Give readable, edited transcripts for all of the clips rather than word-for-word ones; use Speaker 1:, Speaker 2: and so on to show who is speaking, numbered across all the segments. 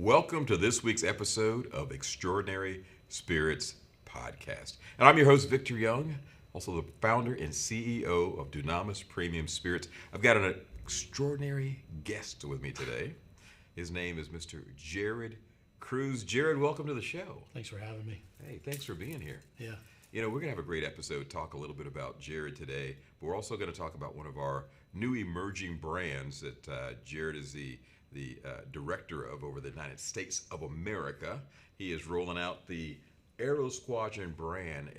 Speaker 1: Welcome to this week's episode of Extraordinary Spirits Podcast. And I'm your host, Victor Young, also the founder and CEO of Dunamis Premium Spirits. I've got an extraordinary guest with me today. His name is Mr. Jared Cruze. Jared, welcome to the show.
Speaker 2: Thanks for having me.
Speaker 1: Hey, thanks for being here.
Speaker 2: Yeah.
Speaker 1: You know, we're going to have a great episode, talk a little bit about Jared today, but we're also going to talk about one of our new emerging brands that Jared is the director of over the United States of America. He is rolling out the Aero Squadron brand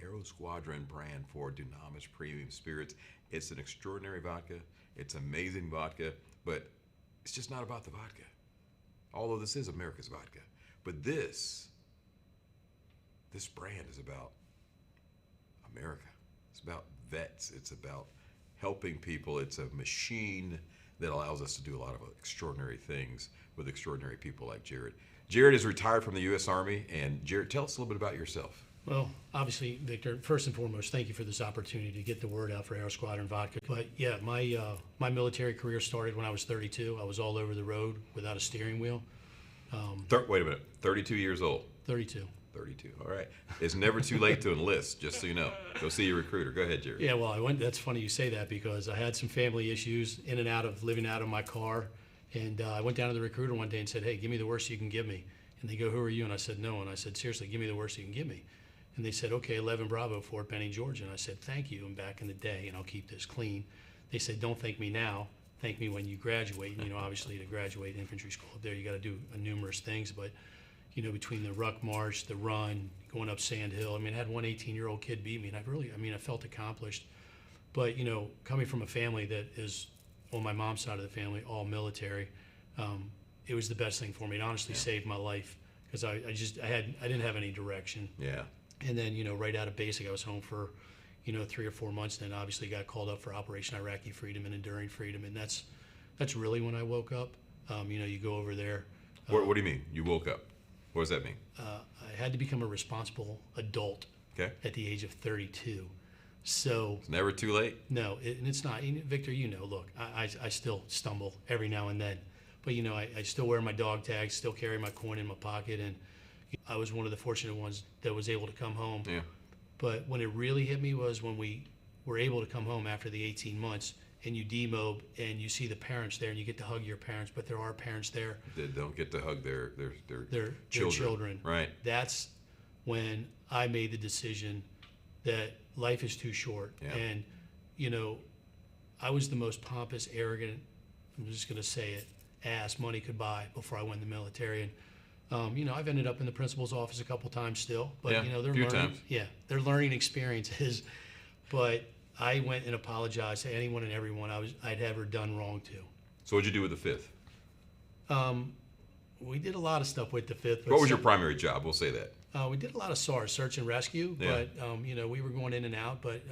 Speaker 1: for Dunamis Premium Spirits. It's an extraordinary vodka. It's amazing vodka, but it's just not about the vodka. Although this is America's vodka. But this brand is about America. It's about vets. It's about helping people. It's a machine that allows us to do a lot of extraordinary things with extraordinary people like Jared. Jared is retired from the U.S. Army. And Jared, tell us a little bit about yourself.
Speaker 2: Well, obviously, Victor, first and foremost, thank you for this opportunity to get the word out for Aero Squadron Vodka. But yeah, my military career started when I was 32. I was all over the road without a steering wheel.
Speaker 1: Wait a minute, 32 years old.
Speaker 2: 32.
Speaker 1: 32, all right. It's never too late to enlist, just so you know. Go see your recruiter. Go ahead, Jared.
Speaker 2: Yeah, well, that's funny you say that because I had some family issues in and out of living out of my car. And I went down to the recruiter one day and said, hey, give me the worst you can give me. And they go, who are you? And I said, no. And I said, seriously, give me the worst you can give me. And they said, okay, 11 Bravo, Fort Benning, Georgia. And I said, thank you. And back in the day, and I'll keep this clean, they said, don't thank me now. Thank me when you graduate. And, obviously to graduate infantry school up there, you got to do numerous things. But, between the ruck march, the run, going up Sand Hill, I had one 18-year-old kid beat me. And I felt accomplished. But, coming from a family that is, on my mom's side of the family, all military, it was the best thing for me. It honestly saved my life because I didn't have any direction.
Speaker 1: Yeah.
Speaker 2: And then, right out of basic, I was home for, 3 or 4 months. Then obviously got called up for Operation Iraqi Freedom and Enduring Freedom. And that's really when I woke up. You go over there.
Speaker 1: What do you mean? You woke up? What does that mean?
Speaker 2: I had to become a responsible adult at the age of 32. So
Speaker 1: it's never too late?
Speaker 2: No, and it's not. Victor, look, I still stumble every now and then. But, I still wear my dog tags, still carry my coin in my pocket. And I was one of the fortunate ones that was able to come home.
Speaker 1: Yeah.
Speaker 2: But when it really hit me was when we were able to come home after the 18 months and you demob and you see the parents there and you get to hug your parents, but there are parents there.
Speaker 1: They don't get to hug their
Speaker 2: children.
Speaker 1: Right.
Speaker 2: That's when I made the decision that life is too short.
Speaker 1: Yeah.
Speaker 2: And, I was the most pompous, arrogant, I'm just going to say it, ass money could buy before I went in the military. And, I've ended up in the principal's office a couple times still, but they're learning.
Speaker 1: Times.
Speaker 2: Yeah, they're learning experiences. But I went and apologized to anyone and everyone I'd ever done wrong to.
Speaker 1: So what'd you do with the 5th?
Speaker 2: We did a lot of stuff with the 5th.
Speaker 1: What was your primary job? We'll say that.
Speaker 2: We did a lot of SARS, search and rescue, but we were going in and out. But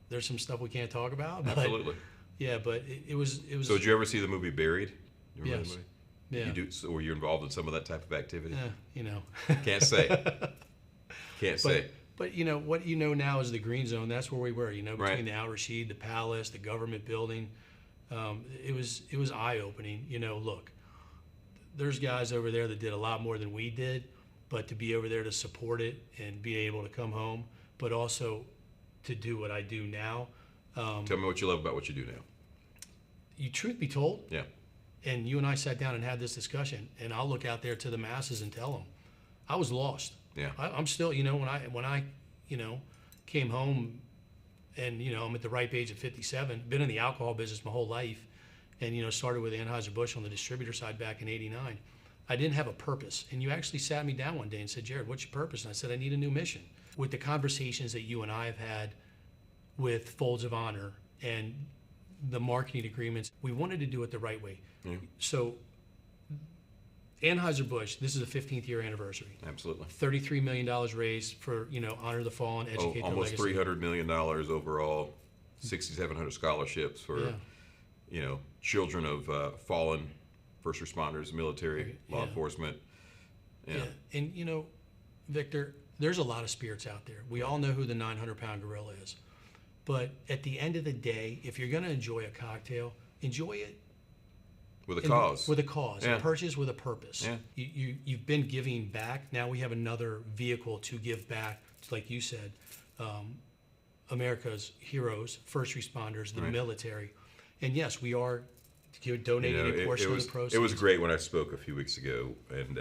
Speaker 2: there's some stuff we can't talk about.
Speaker 1: Absolutely.
Speaker 2: But, yeah, but it was.
Speaker 1: So did you ever see the movie Buried? You remember
Speaker 2: Yes.
Speaker 1: the movie?
Speaker 2: Yeah.
Speaker 1: So were you involved in some of that type of activity?
Speaker 2: Can't
Speaker 1: say. Can't say.
Speaker 2: But what now is the green zone. That's where we were. Between
Speaker 1: Right.
Speaker 2: the Al Rashid, the palace, the government building. It was eye opening. Look, there's guys over there that did a lot more than we did, but to be over there to support it and be able to come home, but also to do what I do now.
Speaker 1: Tell me what you love about what you do now.
Speaker 2: Truth be told.
Speaker 1: Yeah.
Speaker 2: And you and I sat down and had this discussion, and I'll look out there to the masses and tell them, I was lost.
Speaker 1: Yeah.
Speaker 2: I'm still, when I came home, and I'm at the ripe age of 57, been in the alcohol business my whole life, and started with Anheuser-Busch on the distributor side back in '89. I didn't have a purpose, and you actually sat me down one day and said, Jared, what's your purpose? And I said, I need a new mission. With the conversations that you and I have had with Folds of Honor and the marketing agreements, we wanted to do it the right way.
Speaker 1: Yeah.
Speaker 2: So Anheuser-Busch, this is the 15th year anniversary.
Speaker 1: Absolutely.
Speaker 2: $33 million raised for, honor the fallen, educate their
Speaker 1: almost
Speaker 2: legacy.
Speaker 1: $300 million overall, 6,700 scholarships for, children of fallen first responders, military, law enforcement.
Speaker 2: Yeah. And, Victor, there's a lot of spirits out there. We all know who the 900-pound gorilla is. But at the end of the day, if you're going to enjoy a cocktail, enjoy it
Speaker 1: With a cause.
Speaker 2: With a cause.
Speaker 1: Yeah.
Speaker 2: A purchase with a purpose.
Speaker 1: Yeah.
Speaker 2: You've been giving back. Now we have another vehicle to give back, like you said, America's heroes, first responders, the
Speaker 1: Right.
Speaker 2: military. And yes, we are donating a portion of the proceeds.
Speaker 1: It was great when I spoke a few weeks ago, and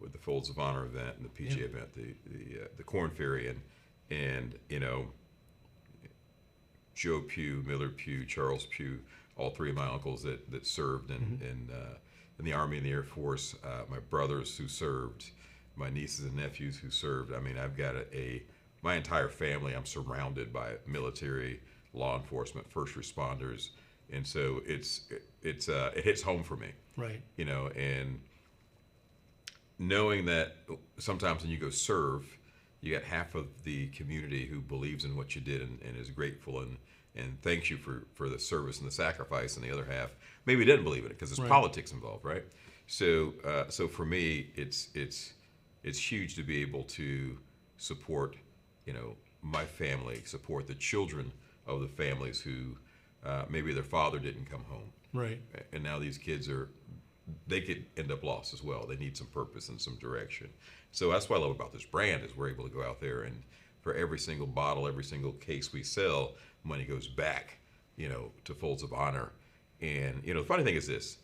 Speaker 1: with the Folds of Honor event and the PGA event, the Corn Ferry, and Joe Pugh, Miller Pugh, Charles Pugh, all three of my uncles that served in the Army and the Air Force, my brothers who served, my nieces and nephews who served. I mean, I've got my entire family. I'm surrounded by military, law enforcement, first responders, and so it hits home for me.
Speaker 2: Right.
Speaker 1: And knowing that sometimes when you go serve, you got half of the community who believes in what you did and is grateful and thanks you for the service and the sacrifice, and the other half maybe didn't believe in it because there's
Speaker 2: Right.
Speaker 1: politics involved, right? So for me, it's huge to be able to support, my family, support the children of the families who maybe their father didn't come home,
Speaker 2: Right.
Speaker 1: and now these kids they could end up lost as well. They need some purpose and some direction. So that's what I love about this brand is we're able to go out there, and for every single bottle, every single case we sell, money goes back, to Folds of Honor. And the funny thing is this: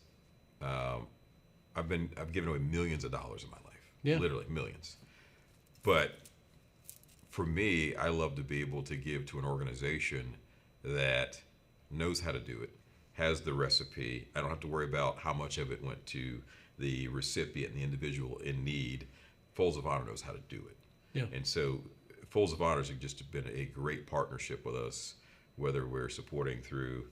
Speaker 1: I've given away millions of dollars in my life, literally millions. But for me, I love to be able to give to an organization that knows how to do it, has the recipe. I don't have to worry about how much of it went to the recipient and the individual in need. Folds of Honor knows how to do it.
Speaker 2: Yeah.
Speaker 1: And so Folds of Honor has just been a great partnership with us, whether we're supporting through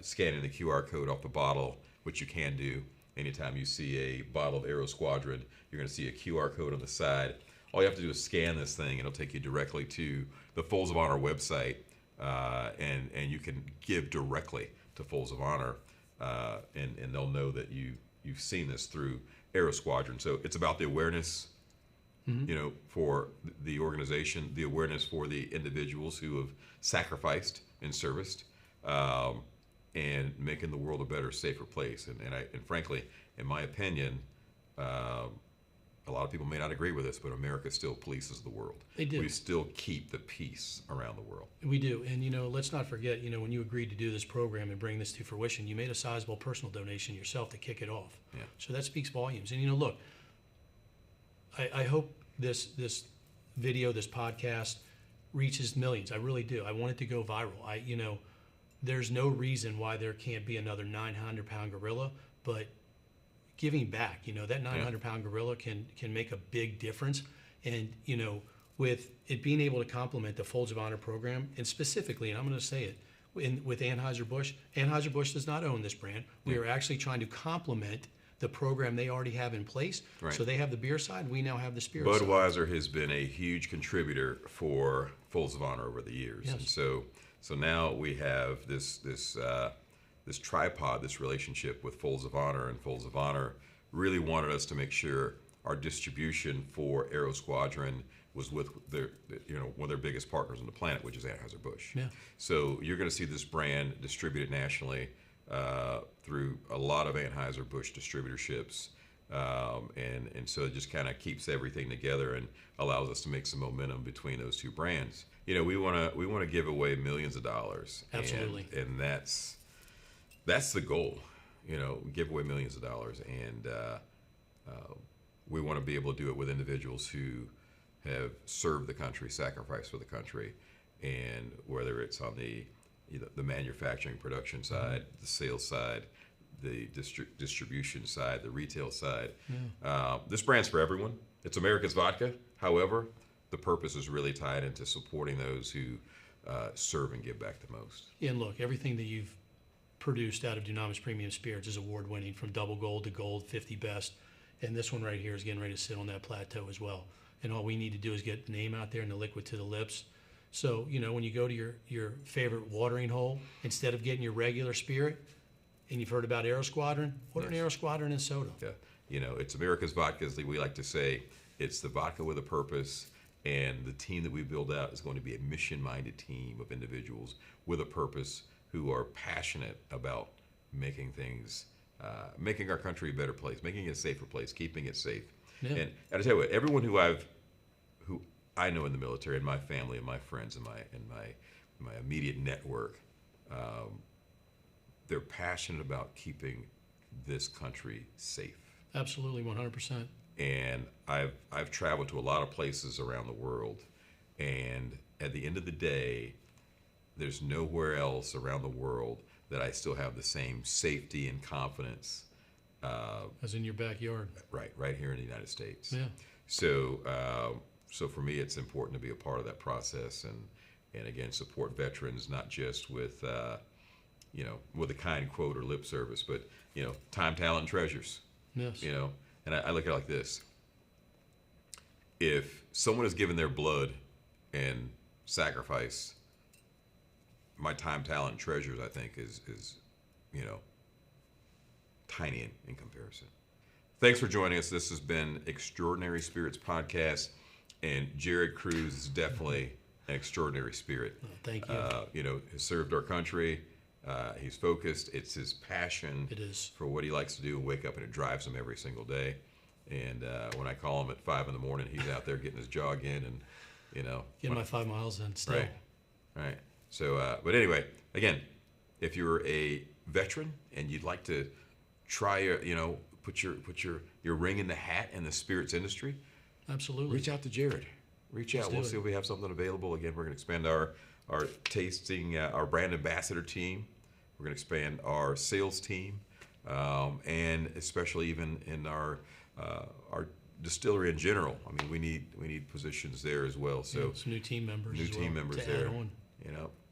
Speaker 1: scanning the QR code off the bottle, which you can do. Anytime you see a bottle of Aero Squadron, you're going to see a QR code on the side. All you have to do is scan this thing, and it'll take you directly to the Folds of Honor website, and you can give directly to Folds of Honor, and they'll know that you've seen this through Aero Squadron. So it's about the awareness, for the organization, the awareness for the individuals who have sacrificed and serviced, and making the world a better, safer place. And frankly, in my opinion, a lot of people may not agree with this, but America still polices the world.
Speaker 2: They do.
Speaker 1: We still keep the peace around the world.
Speaker 2: We do. And, let's not forget, when you agreed to do this program and bring this to fruition, you made a sizable personal donation yourself to kick it off.
Speaker 1: Yeah.
Speaker 2: So that speaks volumes. And, look, I hope this video, this podcast reaches millions. I really do. I want it to go viral. There's no reason why there can't be another 900-pound gorilla, but giving back, that 900-pound gorilla can make a big difference. And, with it being able to complement the Folds of Honor program, and specifically, and I'm going to say it, with Anheuser-Busch does not own this brand. We are actually trying to complement the program they already have in place.
Speaker 1: Right.
Speaker 2: So they have the beer side, we now have the spirit side.
Speaker 1: Budweiser has been a huge contributor for Folds of Honor over the years.
Speaker 2: Yes.
Speaker 1: And so now we have this tripod, this relationship with Folds of Honor, and Folds of Honor really wanted us to make sure our distribution for Aero Squadron was with one of their biggest partners on the planet, which is Anheuser-Busch.
Speaker 2: Yeah.
Speaker 1: So you're going to see this brand distributed nationally through a lot of Anheuser-Busch distributorships, and so it just kind of keeps everything together and allows us to make some momentum between those two brands. We want to give away millions of dollars.
Speaker 2: Absolutely.
Speaker 1: And that's the goal. Give away millions of dollars, and we want to be able to do it with individuals who have served the country, sacrificed for the country, and whether it's on the manufacturing production side, the sales side, the distribution side, the retail side. This brand's for everyone. It's America's Vodka. However, the purpose is really tied into supporting those who serve and give back the most.
Speaker 2: Yeah, and look, everything that you've produced out of Dunamis Premium Spirits is award-winning, from double gold to gold, 50 best. And this one right here is getting ready to sit on that plateau as well. And all we need to do is get the name out there and the liquid to the lips. So, when you go to your favorite watering hole, instead of getting your regular spirit, and you've heard about Aero Squadron, order an Aero Squadron and soda.
Speaker 1: Yeah, it's America's Vodka, as we like to say. It's the vodka with a purpose, and the team that we build out is going to be a mission-minded team of individuals with a purpose who are passionate about making things, making our country a better place, making it a safer place, keeping it safe.
Speaker 2: Yeah.
Speaker 1: And I tell you what, everyone who I know in the military, and my family, and my friends, and my immediate network, they're passionate about keeping this country safe.
Speaker 2: Absolutely, 100%.
Speaker 1: And I've traveled to a lot of places around the world, and at the end of the day, there's nowhere else around the world that I still have the same safety and confidence.
Speaker 2: As in your backyard.
Speaker 1: Right here in the United States.
Speaker 2: Yeah.
Speaker 1: So for me, it's important to be a part of that process, and again, support veterans, not just with with a kind quote or lip service, but time, talent, treasures.
Speaker 2: Yes.
Speaker 1: And I look at it like this: if someone has given their blood and sacrifice, my time, talent, treasures, I think is tiny in comparison. Thanks for joining us. This has been Extraordinary Spirits Podcast, and Jared Cruze is definitely an extraordinary spirit.
Speaker 2: Oh, thank you.
Speaker 1: Has served our country. He's focused. It's his passion.
Speaker 2: It is.
Speaker 1: For what he likes to do. Wake up and it drives him every single day. And when I call him at 5 in the morning, he's out there getting his jog in, and
Speaker 2: getting my 5 miles in still.
Speaker 1: Right. So, but anyway, again, if you're a veteran and you'd like to try, put your ring in the hat in the spirits industry,
Speaker 2: absolutely,
Speaker 1: reach out to Jared. Reach out. We'll see if we have something available. Again, we're going to expand our tasting, our brand ambassador team. We're going to expand our sales team, and especially even in our distillery in general. I mean, we need positions there as well. So
Speaker 2: some new team members.
Speaker 1: New
Speaker 2: as
Speaker 1: team
Speaker 2: well,
Speaker 1: members
Speaker 2: to
Speaker 1: there.
Speaker 2: add on.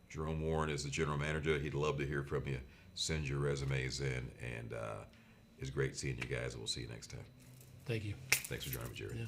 Speaker 1: Jerome Warren is the general manager. He'd love to hear from you. Send your resumes in, and it's great seeing you guys. We'll see you next time.
Speaker 2: Thank you.
Speaker 1: Thanks for joining me, Jerry.
Speaker 2: Yeah.